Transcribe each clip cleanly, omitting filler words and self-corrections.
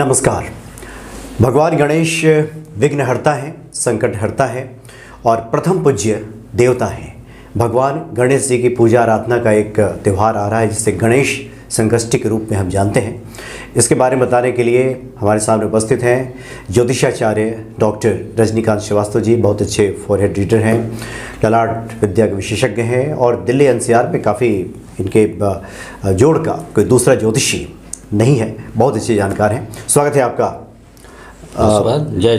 नमस्कार। भगवान गणेश विघ्नहर्ता हैं, संकट हरता है और प्रथम पूज्य देवता हैं। भगवान गणेश जी की पूजा आराधना का एक त्यौहार आ रहा है जिसे गणेश संकष्टी के रूप में हम जानते हैं। इसके बारे में बताने के लिए हमारे सामने उपस्थित हैं ज्योतिषाचार्य डॉक्टर रजनीकांत श्रीवास्तव जी। बहुत अच्छे फॉरहेड रीडर हैं, ललाट विद्या के विशेषज्ञ हैं और दिल्ली एनसीआर में काफ़ी इनके जोड़ का कोई दूसरा ज्योतिषी नहीं है, बहुत अच्छे जानकार हैं। स्वागत है आपका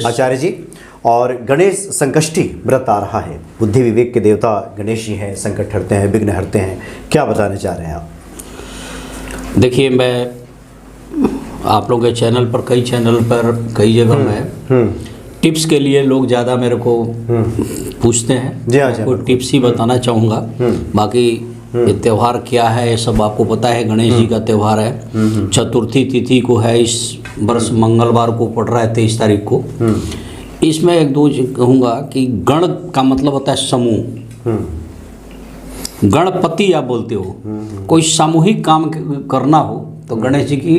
आचार्य जी। और गणेश संकष्टी व्रत आ रहा है, बुद्धि विवेक के देवता गणेश जी हैं, संकट हरते हैं, विघ्न हरते हैं, क्या बताना चाह रहे हैं आप? देखिए, मैं आप लोगों के चैनल पर कई जगह में टिप्स के लिए लोग ज़्यादा मेरे को पूछते हैं। जी हाँ, कोई टिप्स ही बताना चाहूँगा। बाकी ये त्यौहार क्या है ये सब आपको पता है। गणेश जी का त्यौहार है, चतुर्थी तिथि को है, इस वर्ष मंगलवार को पड़ रहा है 23 तारीख को। इसमें एक दो कहूँगा कि गण का मतलब होता है समूह। गणपति आप बोलते हो, कोई सामूहिक काम करना हो तो गणेश जी की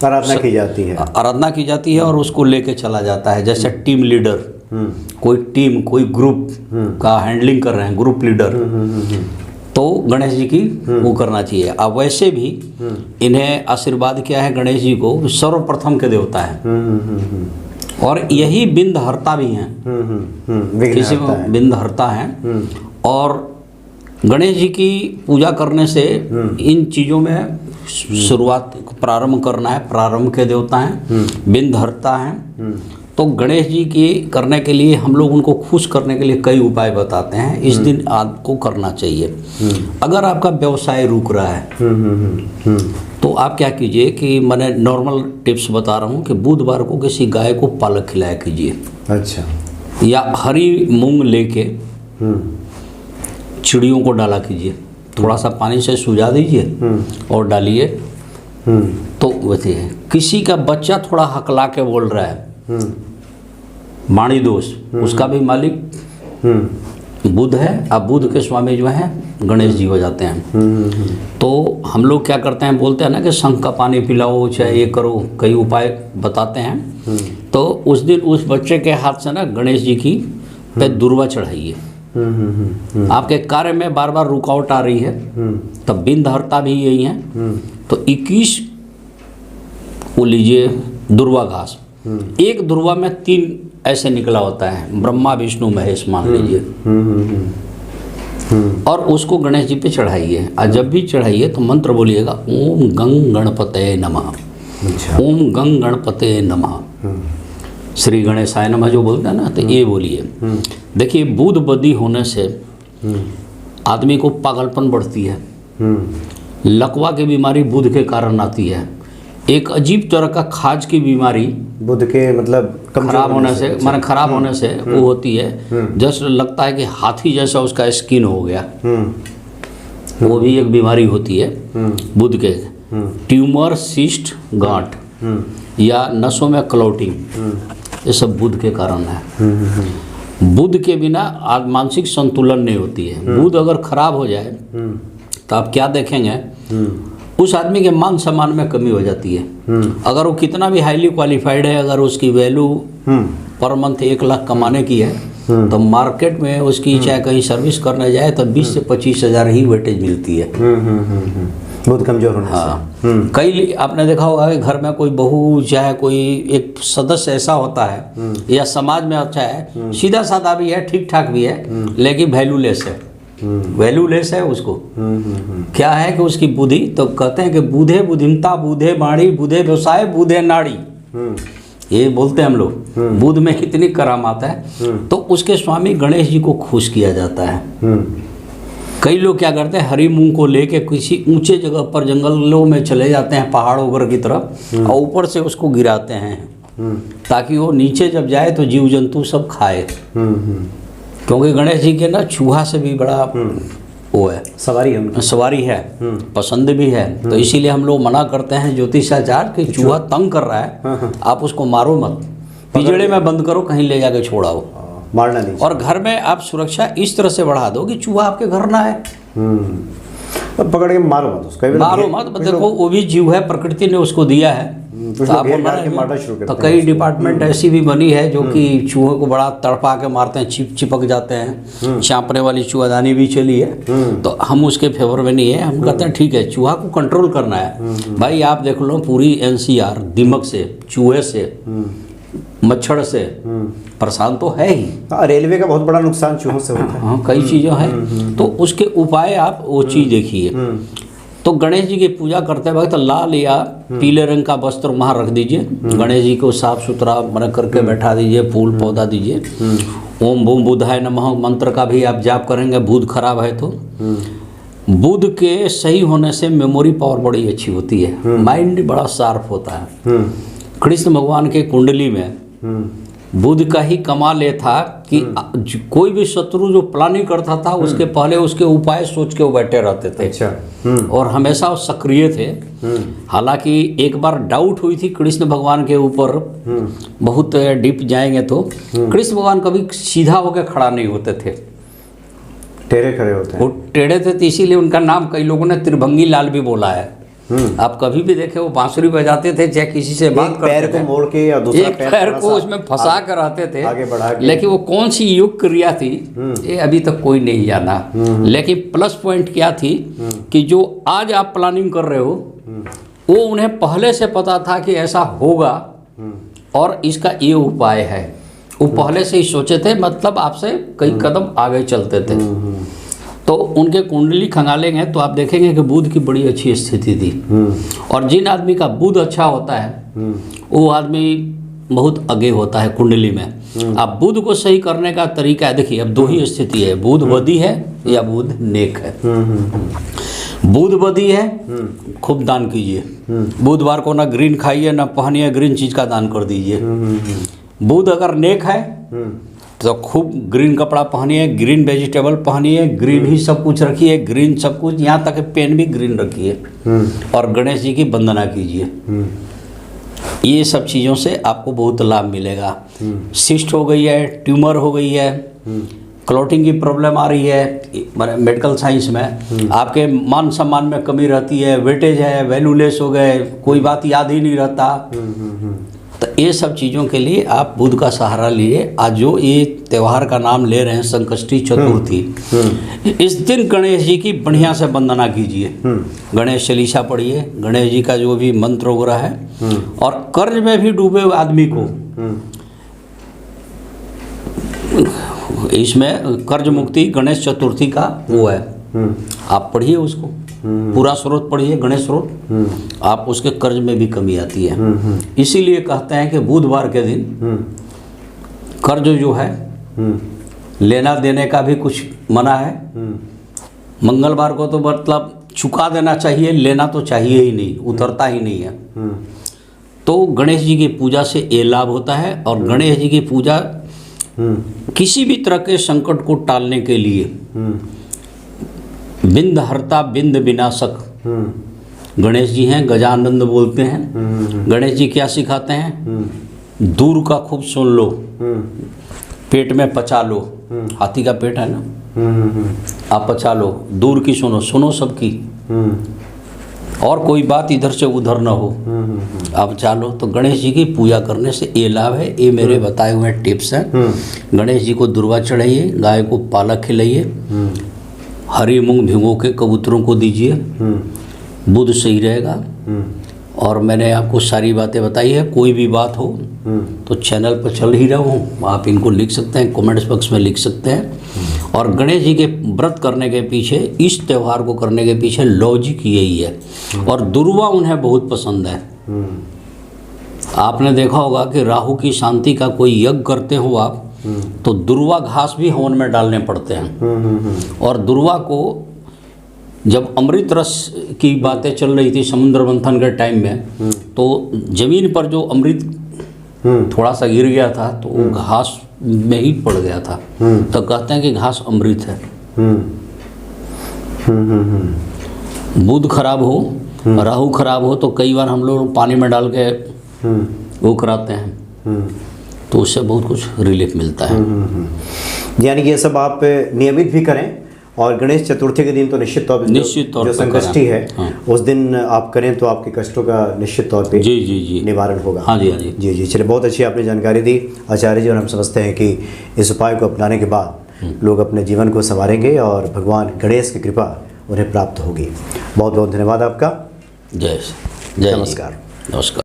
आराधना की जाती है और उसको लेके चला जाता है। जैसे टीम लीडर, कोई टीम कोई ग्रुप का हैंडलिंग कर रहे हैं, ग्रुप लीडर, तो गणेश जी की वो करना चाहिए। अब वैसे भी इन्हें आशीर्वाद किया है गणेश जी को, सर्वप्रथम के देवता है और यही विघ्नहर्ता भी हैं। किसी में विघ्नहर्ता हैं और गणेश जी की पूजा करने से इन चीज़ों में शुरुआत प्रारंभ करना है। प्रारंभ के देवता हैं, विघ्नहर्ता हैं, तो गणेश जी की करने के लिए हम लोग उनको खुश करने के लिए कई उपाय बताते हैं। इस दिन आपको करना चाहिए। अगर आपका व्यवसाय रुक रहा है तो आप क्या कीजिए कि मैंने नॉर्मल टिप्स बता रहा हूँ कि बुधवार को किसी गाय को पालक खिलाया कीजिए। अच्छा। या हरी मूंग लेके चिड़ियों को डाला कीजिए, थोड़ा सा पानी से सुझा दीजिए और डालिए। तो वैसे है, किसी का बच्चा थोड़ा हकला के बोल रहा है, वाणी दोष, उसका भी मालिक बुध है। अब बुध के स्वामी जो हैं गणेश जी हो जाते हैं। तो हम लोग क्या करते हैं, बोलते हैं ना कि शंख का पानी पिलाओ, चाहे ये करो, कई उपाय बताते हैं। तो उस दिन उस बच्चे के हाथ से ना गणेश जी की पे दुर्वा चढ़ाइए। आपके कार्य में बार बार रुकावट आ रही है, तब विघ्नहर्ता भी यही है। तो 21 वो लीजिए दुर्वा घास, एक दुर्वा में 3 ऐसे निकला होता है, ब्रह्मा विष्णु महेश मान लीजिए, और उसको गणेश जी पे चढ़ाइए। और जब भी चढ़ाइए तो मंत्र बोलिएगा, ओम गंग गणपतये नमः। ओम गंग गणपतये नमः, श्री गणेशाय नमः जो बोलते हैं ना, तो ये बोलिए। देखिए, बुध बदी होने से आदमी को पागलपन बढ़ती है, लकवा की बीमारी बुध के कारण आती है, एक अजीब तरह का खाज की बीमारी बुध के मतलब खराब होने से, माने खराब होने से वो होती है। जैसे लगता है कि हाथी जैसा उसका स्किन हो गया, वो भी एक बीमारी होती है बुध के। ट्यूमर, सिस्ट, गांठ या नसों में क्लॉटिंग, ये सब बुध के कारण है। बुध के बिना मानसिक संतुलन नहीं होती है। बुध अगर खराब हो जाए तो आप क्या देखेंगे, उस आदमी के मान सम्मान में कमी हो जाती है। अगर वो कितना भी हाईली क्वालिफाइड है, अगर उसकी वैल्यू पर मंथ 1 लाख कमाने की है, तो मार्केट में उसकी चाहे कहीं सर्विस करने जाए तो 20 से 25 हज़ार ही वेटेज मिलती है। बहुत कमजोर होने से। कई आपने देखा होगा कि घर में कोई बहू, चाहे कोई एक सदस्य ऐसा होता है या समाज में अच्छा है, सीधा साधा भी है, ठीक ठाक भी है, लेकिन वैल्यूलेस है। वैल्यूलेस है उसको। क्या है कि उसकी बुद्धि, तो कहते हैं कि बुधे बुद्धिमता, बुधे वाणी, बुधे व्यवसाय, बुधे नाड़ी, ये बोलते हैं हम लोग। बुध में इतनी करामात है, तो उसके स्वामी गणेश जी को खुश किया जाता है। कई लोग क्या करते हैं, हरी मूंग को लेके किसी ऊंचे जगह पर जंगलों में चले जाते हैं, पहाड़ वगैरह की तरफ, और ऊपर से उसको गिराते हैं ताकि वो नीचे जब जाए तो जीव जंतु सब खाए। क्योंकि गणेश जी के ना चूहा से भी बड़ा वो है, सवारी है, पसंद भी है। तो इसीलिए हम लोग मना करते हैं ज्योतिषाचार्य कि चूहा तंग कर रहा है, आप उसको मारो मत, पिंजड़े में बंद करो, कहीं ले जाके छोड़ाओ, मारना नहीं। और घर में आप सुरक्षा इस तरह से बढ़ा दो कि चूहा आपके घर ना आए। अब पकड़ के मारो मत उसको, मारो मत, देखो वो भी जीव है, प्रकृति ने उसको दिया है। कुछ लोग घेर घार के मारना शुरू करते तो हैं। कई डिपार्टमेंट ऐसी भी बनी है जो कि चूहों को बड़ा तड़पा के मारते हैं, चिपक जाते हैं, चाँपने वाली चूहादानी भी चली है। तो हम उसके फेवर में नहीं है, हम कहते हैं ठीक है चूहा को कंट्रोल करना है। भाई आप देख लो पूरी एनसीआर दीमक से, चूहे से, मच्छर से परेशान तो है ही। रेलवे का बहुत बड़ा नुकसान चूहों से होता है। हाँ कई चीज़ें हैं, तो उसके उपाय आप वो चीज़ देखिए। तो गणेश जी की पूजा करते वक्त लाल या पीले रंग का वस्त्र वहाँ रख दीजिए, गणेश जी को साफ सुथरा मन करके बैठा दीजिए, फूल पौधा दीजिए। ओम बूम बुधाय नमः मंत्र का भी आप जाप करेंगे, बुध खराब है तो। बुध के सही होने से मेमोरी पावर बड़ी अच्छी होती है, माइंड बड़ा शार्प होता है। कृष्ण भगवान के कुंडली में बुध का ही कमाल ये था कि कोई भी शत्रु जो प्लानिंग करता था उसके पहले उसके उपाय सोच के वो बैठे रहते थे। अच्छा। और हमेशा वो सक्रिय थे। हालांकि एक बार डाउट हुई थी कृष्ण भगवान के ऊपर, बहुत डीप जाएंगे तो कृष्ण भगवान कभी सीधा होकर खड़ा नहीं होते थे, टेढ़े खड़े होते हैं। वो टेढ़े थे, तो इसीलिए उनका नाम कई लोगों ने त्रिभंगी लाल भी बोला है। आप कभी भी देखे वो बांसुरी बजाते थे, चाहे किसी से बात करते पैर को मोड़ के या दूसरा एक पैर को उसमें फंसा कर रहते थे, आगे बढ़ा के। लेकिन वो कौन सी योग क्रिया थी ये अभी तक कोई नहीं जाना। लेकिन प्लस पॉइंट क्या थी कि जो आज आप प्लानिंग कर रहे हो वो उन्हें पहले से पता था कि ऐसा होगा और इसका ये उपाय है, वो पहले से ही सोचे थे, मतलब आपसे कई कदम आगे चलते थे। तो उनके कुंडली खंगालेंगे तो आप देखेंगे कि बुध की बड़ी अच्छी स्थिति थी। और जिन आदमी का बुध अच्छा होता है वो आदमी बहुत आगे होता है कुंडली में। अब बुध को सही करने का तरीका है, देखिए अब दो ही स्थिति है, बुध बदी है या बुध नेक है। बुध बदी है खूब दान कीजिए, बुधवार को ना ग्रीन खाइए ना पहनिए, ग्रीन चीज का दान कर दीजिए। बुध अगर नेक है तो खूब ग्रीन कपड़ा पहनिए, ग्रीन वेजिटेबल पहनिए, ग्रीन ही सब कुछ रखिए, ग्रीन सब कुछ, यहाँ तक पेन भी ग्रीन रखिए और गणेश जी की वंदना कीजिए। ये सब चीज़ों से आपको बहुत लाभ मिलेगा। सिस्ट हो गई है, ट्यूमर हो गई है, क्लॉटिंग की प्रॉब्लम आ रही है मेडिकल साइंस में, आपके मान सम्मान में कमी रहती है, वेटेज है, वैल्यूलेस हो गए, कोई बात याद ही नहीं रहता, तो ये सब चीज़ों के लिए आप बुध का सहारा लिए। आज जो ये त्यौहार का नाम ले रहे हैं संकष्टी चतुर्थी, इस दिन गणेश जी की बढ़िया से वंदना कीजिए, गणेश चालीसा पढ़िए, गणेश जी का जो भी मंत्र वगैरह है। और कर्ज में भी डूबे हुए आदमी को इसमें कर्ज मुक्ति गणेश चतुर्थी का वो है, आप पढ़िए उसको, पूरा स्रोत पढ़िए गणेश स्रोत, आप उसके कर्ज में भी कमी आती है। इसीलिए कहते हैं कि बुधवार के दिन कर्ज जो है लेना देने का भी कुछ मना है। मंगलवार को तो मतलब चुका देना चाहिए, लेना तो चाहिए ही नहीं, उतरता ही नहीं है। तो गणेश जी की पूजा से ये लाभ होता है। और गणेश जी की पूजा किसी भी तरह के संकट को टालने के लिए, बिंद हरता बिंद विनाशक गणेश जी हैं, गजानंद बोलते हैं। गणेश जी क्या सिखाते हैं? दूर का खूब सुन लो, पेट में पचा लो, हाथी का पेट है ना, आप पचा लो, दूर की सुनो, सुनो सबकी, और कोई बात इधर से उधर ना हो, आप चालो। तो गणेश जी की पूजा करने से ये लाभ है, ये मेरे बताए हुए टिप्स हैं। गणेश जी को दुर्वा चढ़ाइए, गाय को पालक खिलाइए, हरी मूंग भिगो के कबूतरों को दीजिए, बुध सही रहेगा। और मैंने आपको सारी बातें बताई है, कोई भी बात हो तो चैनल पर चल ही रहा हूँ, आप इनको लिख सकते हैं, कमेंट्स बॉक्स में लिख सकते हैं। और गणेश जी के व्रत करने के पीछे, इस त्यौहार को करने के पीछे लॉजिक यही है। और दुर्वा उन्हें बहुत पसंद है। आपने देखा होगा कि राहु की शांति का कोई यज्ञ करते हो आप, तो दुर्वा घास भी हवन में डालने पड़ते हैं। और दुर्वा को जब अमृत रस की बातें चल रही थी समुद्र मंथन के टाइम में, तो जमीन पर जो अमृत थोड़ा सा गिर गया था तो वो घास में ही पड़ गया था, तो कहते हैं कि घास अमृत है। बुध खराब हो, राहु खराब हो, तो कई बार हम लोग पानी में डाल के वो कराते हैं, तो उससे बहुत कुछ रिलीफ मिलता है। यानी कि ये सब आप नियमित भी करें और गणेश चतुर्थी के दिन तो निश्चित तौर पर निश्चित तौर जो पर संकष्टी है करें। हाँ। उस दिन आप करें तो आपके कष्टों का निश्चित तौर पे जी जी जी निवारण होगा। हाँ जी हाँ जी जी जी, चलिए बहुत अच्छी आपने जानकारी दी आचार्य जी, और हम समझते हैं कि इस उपाय को अपनाने के बाद लोग अपने जीवन को संवारेंगे और भगवान गणेश की कृपा उन्हें प्राप्त होगी। बहुत बहुत धन्यवाद आपका। जय जय जी। नमस्कार। नमस्कार।